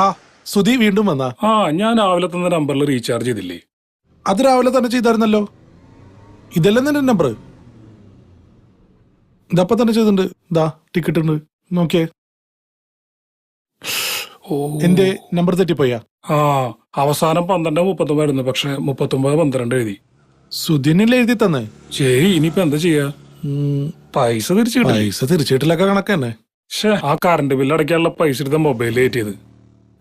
ആ സുധി വീണ്ടും വന്നാ? ഞാൻ രാവിലെ തന്ന നമ്പറിൽ റീചാർജ് ചെയ്തില്ലേ? അത് രാവിലെ തന്നെ ചെയ്തായിരുന്നല്ലോ. ഇതല്ലേ നിന്റെ നമ്പർ? ഇതപ്പം തന്നെ ചെയ്തിട്ടുണ്ട്. ഇതാ ടിക്കറ്റ് ഉണ്ട്, നോക്കിയേ. എന്റെ നമ്പർ തെറ്റിപ്പോയാ? അവസാനം 12:39 പക്ഷെ 39:12 എഴുതി. സുധിനല്ലേ എഴുതി തന്നെ? ശരി, ഇനിയിപ്പോ എന്താ ചെയ്യാ? പൈസ തിരിച്ചിട്ടില്ലൊക്കെ കണക്ക് തന്നെ. ആ കറണ്ട് ബില്ല് അടയ്ക്കാനുള്ള പൈസ എടുത്ത മൊബൈൽ കയറ്റിയത്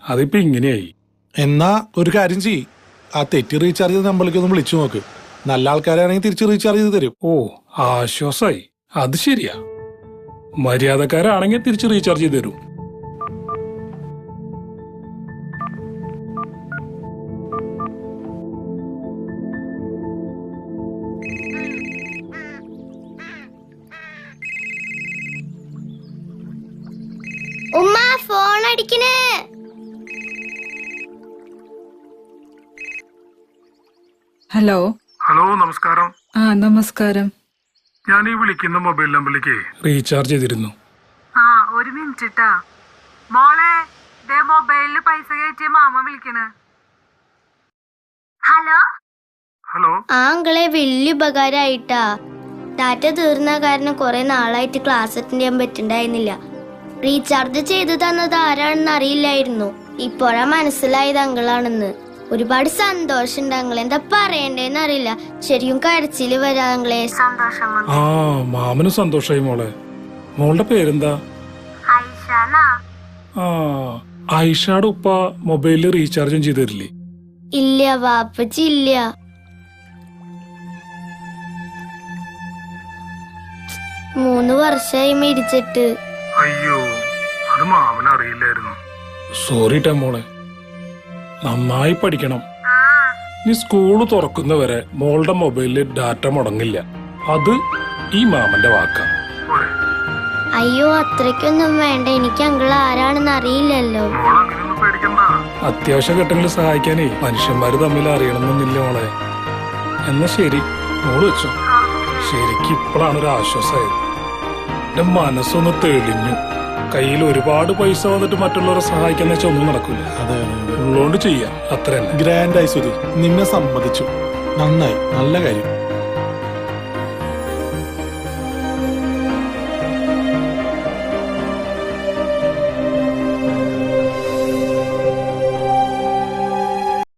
അതിപ്പോ ഇങ്ങനെയായി. എന്നാ ഒരു കാര്യം ചെയ്യ്, ആ തെറ്റി റീചാർജ് ചെയ്ത നമ്പറിലേക്ക് ഒന്ന് വിളിച്ചു നോക്ക്. നല്ല ആൾക്കാരാണെങ്കിൽ തിരിച്ച് റീചാർജ് ചെയ്ത് തരും. ആശ്വാസായി. അത് ശരിയാ, മര്യാദക്കാരാണെങ്കിൽ തിരിച്ച് റീചാർജ് ചെയ്ത് തരും. ഉമ്മ ഫോൺ അടിക്കണേ. ഹലോ. നമസ്കാരം. നമസ്കാരം. ഞാൻ ഈ വിളിക്കുന്ന മൊബൈൽ നമ്പറിലേക്ക് റീചാർജ് ചെയ്തിരുന്നു. ഒരു മിനിറ്റ് മോളെ, മൊബൈലില് പൈസ കയറ്റിയ മാമ വിളിക്കണ്. ഹലോ. ഹലോ. ആങ്ങളെ വലിയ ഉപകാരമായിട്ടാ. ഡാറ്റ തീർന്ന കാരണം കുറെ നാളായിട്ട് ക്ലാസ് അറ്റൻഡ് ചെയ്യാൻ പറ്റുണ്ടായിരുന്നില്ല. റീചാർജ് ചെയ്തു തന്നത് ആരാണെന്ന് അറിയില്ലായിരുന്നു. ഇപ്പോഴാ മനസ്സിലായത് അങ്കിളാണെന്ന്. ഒരുപാട് സന്തോഷമുണ്ട് അങ്കിൾ. എന്താ പറയണ്ടേന്ന് അറിയില്ല. ശരിക്കും കരച്ചില് വരാ അങ്കിളെ. സന്തോഷം. മാമന് സന്തോഷായി മോളെ. മോളുടെ പേരെന്താ? ആയിഷയുടെ ഉപ്പ മൊബൈലിൽ റീചാർജും ചെയ്തു തരില്ലേ? ഇല്ല വാപ്പച്ചി, ഇല്ല. മൂന്ന് വർഷമായി മരിച്ചിട്ട്. അയ്യോ, അത് മാമന് അറിയില്ലായിരുന്നു. സോറി ട്ടാ മോളെ. നന്നായി പഠിക്കണം. ഈ സ്കൂള് തുറക്കുന്നവരെ മോളുടെ മൊബൈലില് ഡാറ്റ മുടങ്ങില്ല. അത് ഈ മാമന്റെ വാക്കാ. അയ്യോ, അത്രയ്ക്കൊന്നും വേണ്ട. എനിക്ക് അങ്കിൾ ആരാണെന്ന് അറിയില്ലല്ലോ. അത്യാവശ്യ ഘട്ടങ്ങളിൽ സഹായിക്കാനേ മനുഷ്യന്മാര് തമ്മിൽ അറിയണമെന്നില്ല മോളെ. എന്നാ ശരി, മോള് വെച്ചോ. ശരിക്കും ഇപ്പോഴാണ് ഒരു ആശ്വാസമായത്. എന്റെ മനസ്സൊന്ന് തെളിഞ്ഞു. കയ്യിൽ ഒരുപാട് പൈസ വന്നിട്ട് മറ്റുള്ളവരെ സഹായിക്കാന്ന് വെച്ചാൽ ഒന്നും നടക്കൂല. ഉള്ളോണ്ട് ചെയ്യാം, അത്ര തന്നെ. ഗ്രാൻഡായി സുധി, നിന്നെ സമ്മതിച്ചു. നന്നായി, നല്ല കാര്യം.